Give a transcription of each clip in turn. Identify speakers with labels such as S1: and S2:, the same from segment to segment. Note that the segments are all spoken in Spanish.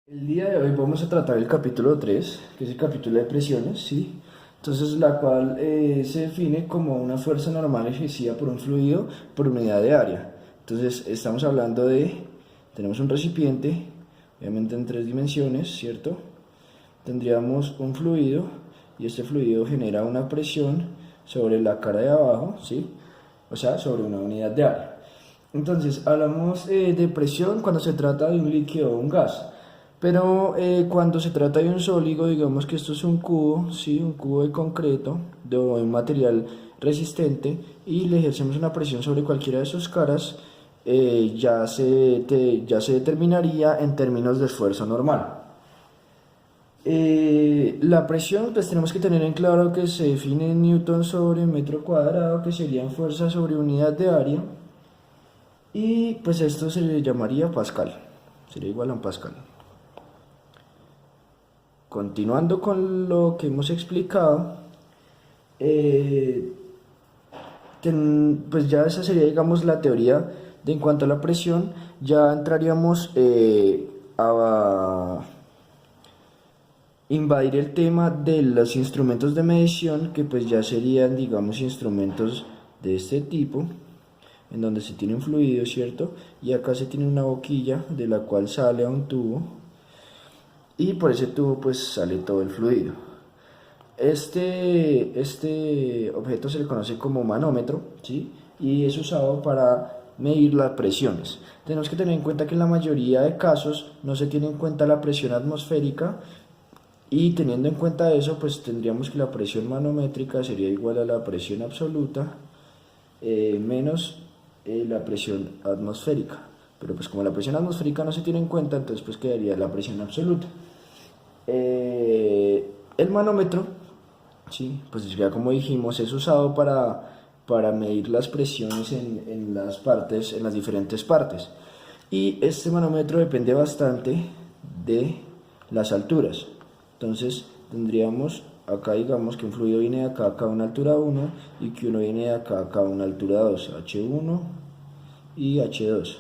S1: El día de hoy vamos a tratar el capítulo 3, que es el capítulo de presiones, ¿sí? Entonces, la cual se define como una fuerza normal ejercida por un fluido por unidad de área. Entonces, estamos hablando tenemos un recipiente, obviamente en tres dimensiones, ¿cierto? Tendríamos un fluido y este fluido genera una presión sobre la cara de abajo, ¿sí? O sea, sobre una unidad de área. Entonces, hablamos de presión cuando se trata de un líquido o un gas, pero cuando se trata de un sólido, digamos que esto es un cubo, ¿sí? Un cubo de concreto, de un material resistente, y le ejercemos una presión sobre cualquiera de sus caras, ya se determinaría en términos de esfuerzo normal. La presión, pues tenemos que tener en claro que se define en newton sobre metro cuadrado, que serían fuerzas sobre unidad de área. Y pues esto se le llamaría Pascal, sería igual a un Pascal. Continuando con lo que hemos explicado, eh, pues ya esa sería, digamos, la teoría de en cuanto a la presión. Ya entraríamos a invadir el tema de los instrumentos de medición, que pues ya serían, digamos, instrumentos de este tipo, en donde se tiene un fluido, ¿cierto? Y acá se tiene una boquilla de la cual sale a un tubo, y por ese tubo pues sale todo el fluido. Este objeto se le conoce como manómetro, ¿sí? Y es usado para medir las presiones. Tenemos que tener en cuenta que en la mayoría de casos no se tiene en cuenta la presión atmosférica, y teniendo en cuenta eso, pues tendríamos que la presión manométrica sería igual a la presión absoluta menos la presión atmosférica. Pero pues como la presión atmosférica no se tiene en cuenta, entonces pues quedaría la presión absoluta. El manómetro, sí, pues ya como dijimos, es usado para medir las presiones en las partes, en las diferentes partes. Y este manómetro depende bastante de las alturas. Entonces tendríamos acá, digamos que un fluido viene de acá a una altura 1 y que uno viene de acá a una altura 2, H1 y H2.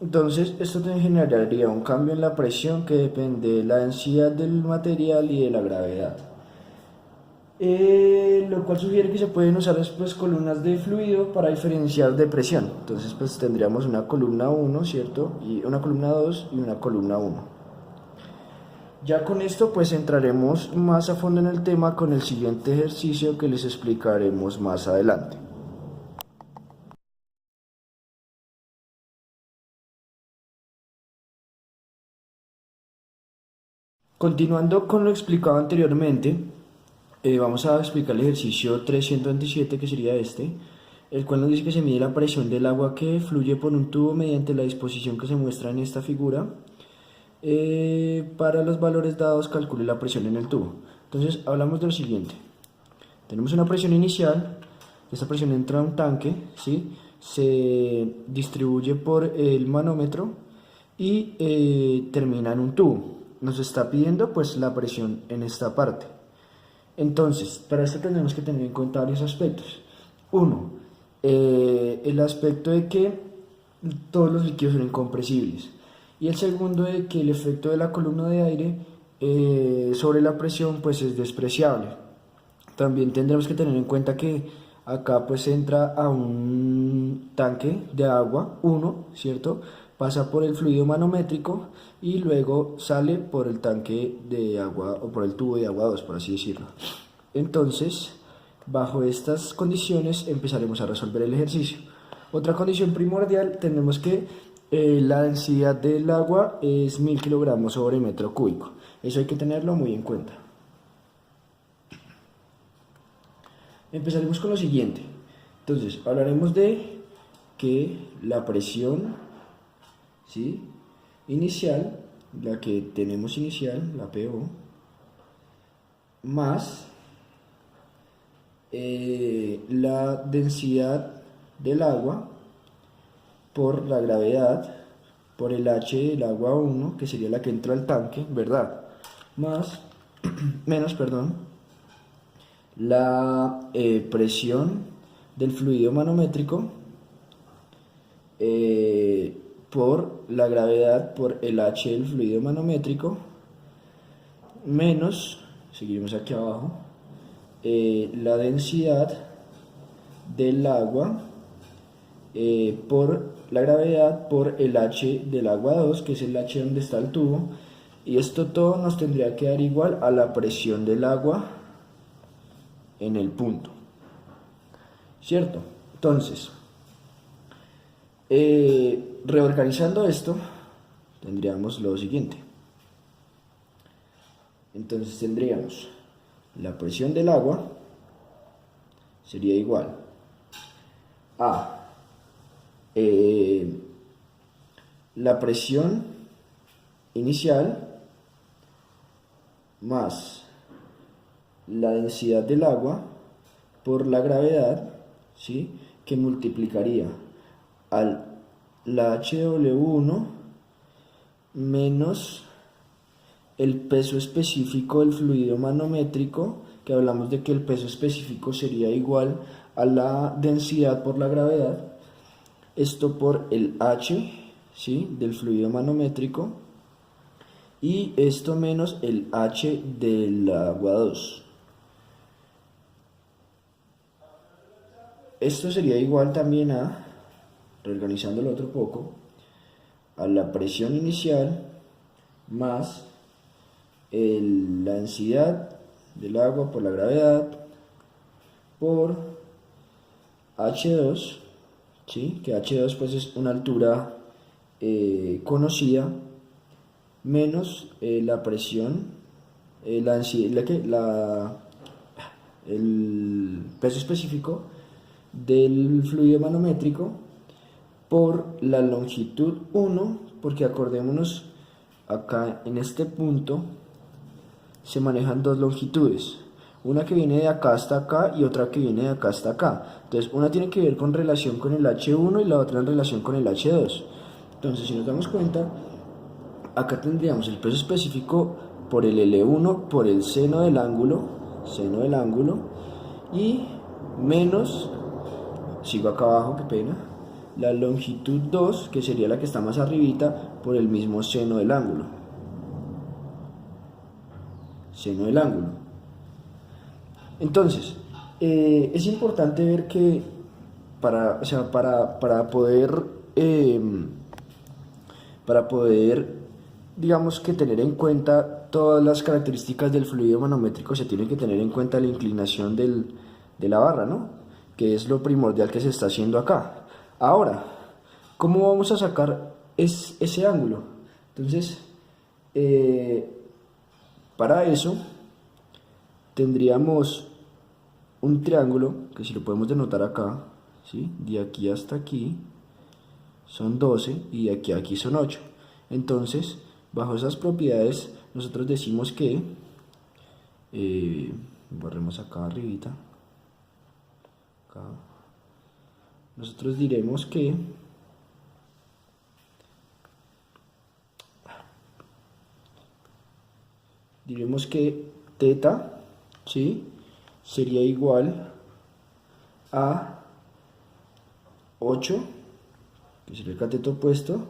S1: Entonces, esto te generaría un cambio en la presión que depende de la densidad del material y de la gravedad. Lo cual sugiere que se pueden usar después columnas de fluido para diferenciar de presión. Entonces, pues tendríamos una columna 1, ¿cierto? Y una columna 2 y una columna 1. Ya con esto, pues entraremos más a fondo en el tema con el siguiente ejercicio que les explicaremos más adelante. Continuando con lo explicado anteriormente, vamos a explicar el ejercicio 327, que sería este, el cual nos dice que se mide la presión del agua que fluye por un tubo mediante la disposición que se muestra en esta figura. Para los valores dados, calcule la presión en el tubo. Entonces, hablamos de lo siguiente. Tenemos una presión inicial, esta presión entra a un tanque, ¿sí? Se distribuye por el manómetro y termina en un tubo. Nos está pidiendo pues la presión en esta parte. Entonces, para esto tenemos que tener en cuenta varios aspectos. Uno, el aspecto de que todos los líquidos son incompresibles. Y el segundo, de que el efecto de la columna de aire sobre la presión pues es despreciable. También tendremos que tener en cuenta que acá pues entra a un tanque de agua, uno, ¿cierto? Pasa por el fluido manométrico y luego sale por el tanque de agua o por el tubo de agua 2, por así decirlo. Entonces, bajo estas condiciones empezaremos a resolver el ejercicio. Otra condición primordial, tenemos que la densidad del agua es 1000 kilogramos sobre metro cúbico. Eso hay que tenerlo muy en cuenta. Empezaremos con lo siguiente. Entonces, hablaremos de que la presión, ¿sí?, inicial, la que tenemos inicial, la PO, más la densidad del agua por la gravedad, por el H del agua 1, que sería la que entra al tanque, ¿verdad? Más, menos, perdón, la presión del fluido manométrico, eh, por la gravedad por el H del fluido manométrico menos, seguimos aquí abajo, la densidad del agua por la gravedad por el H del agua 2, que es el H donde está el tubo, y esto todo nos tendría que dar igual a la presión del agua en el punto, ¿cierto? Entonces, reorganizando esto, tendríamos lo siguiente. Entonces tendríamos la presión del agua sería igual a la presión inicial más la densidad del agua por la gravedad, ¿sí? Que multiplicaría la HW1 menos el peso específico del fluido manométrico, que hablamos de que el peso específico sería igual a la densidad por la gravedad, esto por el H, ¿sí? Del fluido manométrico, y esto menos el H del agua 2. Esto sería igual también a, reorganizándolo otro poco, a la presión inicial más la densidad del agua por la gravedad por H2, ¿sí? Que H2 pues es una altura conocida, menos la presión, el peso específico del fluido manométrico por la longitud 1, porque acordémonos, acá en este punto se manejan dos longitudes, una que viene de acá hasta acá y otra que viene de acá hasta acá. Entonces una tiene que ver con relación con el H1 y la otra en relación con el H2. Entonces, si nos damos cuenta, acá tendríamos el peso específico por el L1 por el seno del ángulo, y menos, sigo acá abajo, qué pena, la longitud 2, que sería la que está más arribita, por el mismo seno del ángulo. Entonces, es importante ver que para poder, digamos que tener en cuenta todas las características del fluido manométrico, se tiene que tener en cuenta la inclinación de la barra, ¿no? Que es lo primordial que se está haciendo acá. Ahora, ¿cómo vamos a sacar ese ángulo? Entonces, para eso tendríamos un triángulo, que si lo podemos denotar acá, ¿sí? De aquí hasta aquí son 12 y de aquí a aquí son 8. Entonces, bajo esas propiedades, nosotros decimos que, borremos acá arribita, acá, nosotros diremos que teta, ¿sí? Sería igual a 8, que sería el cateto opuesto,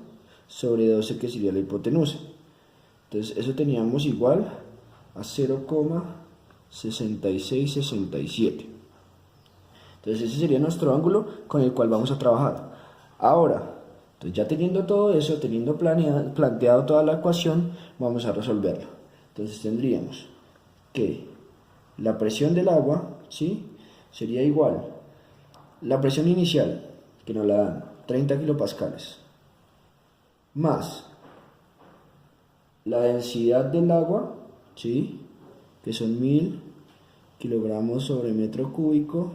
S1: sobre 12, que sería la hipotenusa. Entonces eso teníamos igual a 0,6667. Entonces ese sería nuestro ángulo con el cual vamos a trabajar. Ahora, entonces ya teniendo todo eso, teniendo planteado toda la ecuación, vamos a resolverlo. Entonces tendríamos que la presión del agua, ¿sí? Sería igual la presión inicial, que nos la dan 30 kilopascales, más la densidad del agua, ¿sí? Que son 1000 kilogramos sobre metro cúbico,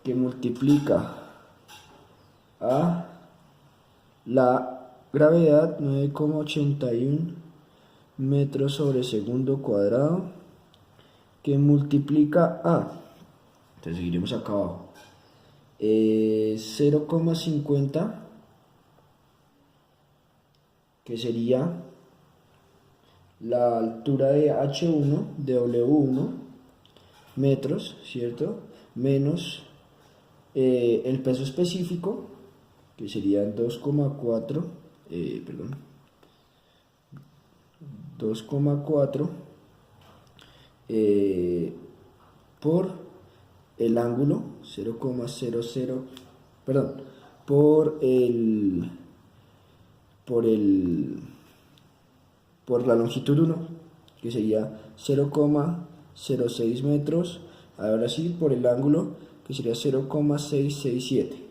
S1: que multiplica a la gravedad, 9,81 metros sobre segundo cuadrado, que multiplica a, entonces seguiremos acá abajo, 0,50, que sería la altura de H1, de W1, metros, ¿cierto? Menos el peso específico, que sería 2,4, perdón, 2,4 por el ángulo 0,00, perdón, por la longitud 1, que sería 0,06 metros. Ahora sí, por el ángulo, que sería 0,667,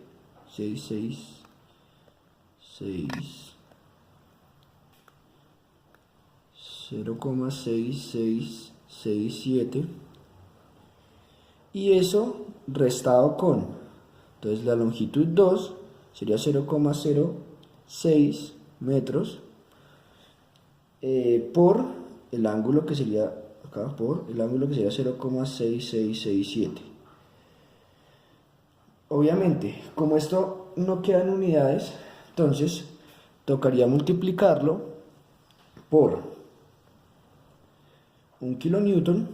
S1: 0,6667, y eso restado con, entonces la longitud 2 sería 0,06 metros, por el ángulo que sería acá, por el ángulo que sería 0,6667. Obviamente, como esto no queda en unidades, entonces tocaría multiplicarlo por 1 kilonewton,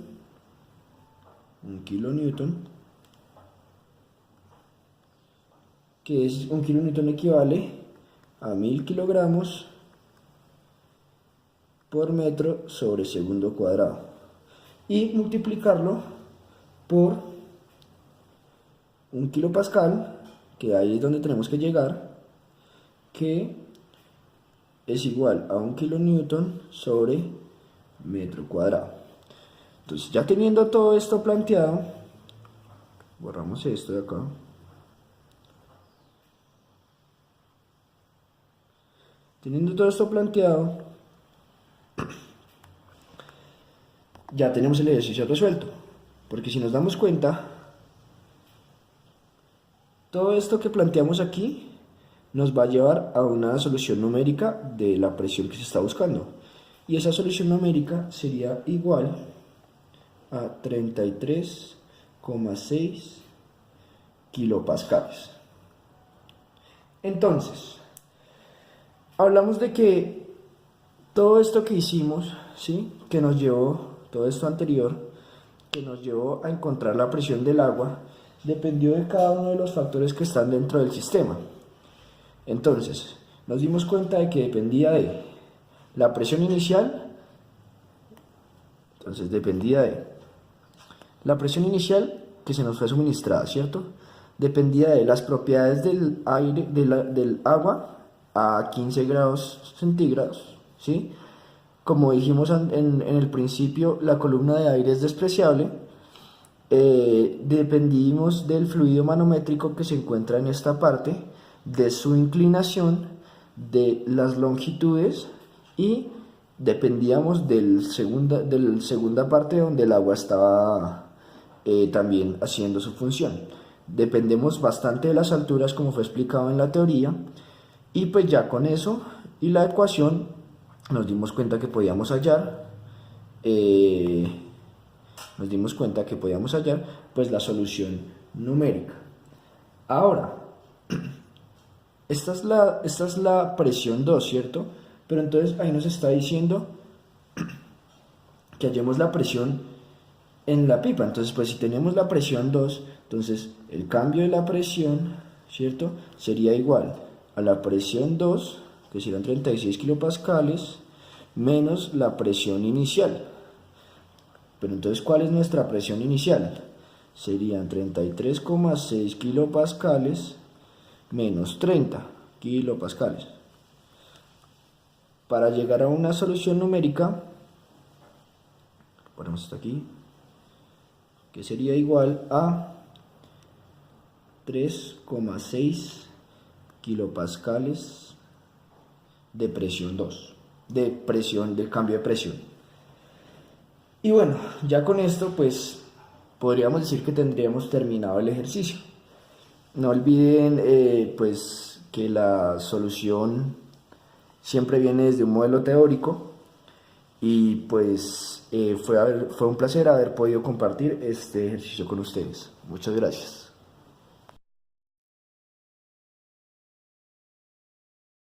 S1: que es 1 kilonewton equivale a 1000 kilogramos por metro sobre segundo cuadrado, y multiplicarlo por 1 kilopascal, que ahí es donde tenemos que llegar, que es igual a 1 kilonewton sobre metro cuadrado. Entonces, ya teniendo todo esto planteado, borramos esto de acá. Teniendo todo esto planteado, ya tenemos el ejercicio resuelto, porque si nos damos cuenta, todo esto que planteamos aquí nos va a llevar a una solución numérica de la presión que se está buscando, y esa solución numérica sería igual a 33,6 kilopascales. Entonces, hablamos de que todo esto que hicimos, ¿sí?, que nos llevó, todo esto anterior, que nos llevó a encontrar la presión del agua, dependió de cada uno de los factores que están dentro del sistema. Entonces, nos dimos cuenta de que dependía de la presión inicial. Entonces, dependía de la presión inicial que se nos fue suministrada, ¿cierto? Dependía de las propiedades del aire, del agua a 15 grados centígrados, ¿sí? Como dijimos en el principio, la columna de aire es despreciable. Dependimos del fluido manométrico que se encuentra en esta parte, de su inclinación, de las longitudes, y dependíamos del segunda parte donde el agua estaba también haciendo su función. Dependemos bastante de las alturas, como fue explicado en la teoría, y pues ya con eso y la ecuación nos dimos cuenta que podíamos hallar pues la solución numérica. Ahora, esta es la presión 2, ¿cierto? Pero entonces ahí nos está diciendo que hallemos la presión en la pipa. Entonces, pues si tenemos la presión 2, entonces el cambio de la presión, ¿cierto?, sería igual a la presión 2, que serán 36 kilopascales, menos la presión inicial. Pero entonces, ¿cuál es nuestra presión inicial? Serían 33,6 kilopascales menos 30 kilopascales. Para llegar a una solución numérica, ponemos esto aquí, que sería igual a 3,6 kilopascales de presión 2, del cambio de presión. Y bueno, ya con esto pues podríamos decir que tendríamos terminado el ejercicio. No olviden pues que la solución siempre viene desde un modelo teórico, y pues fue un placer haber podido compartir este ejercicio con ustedes. Muchas gracias.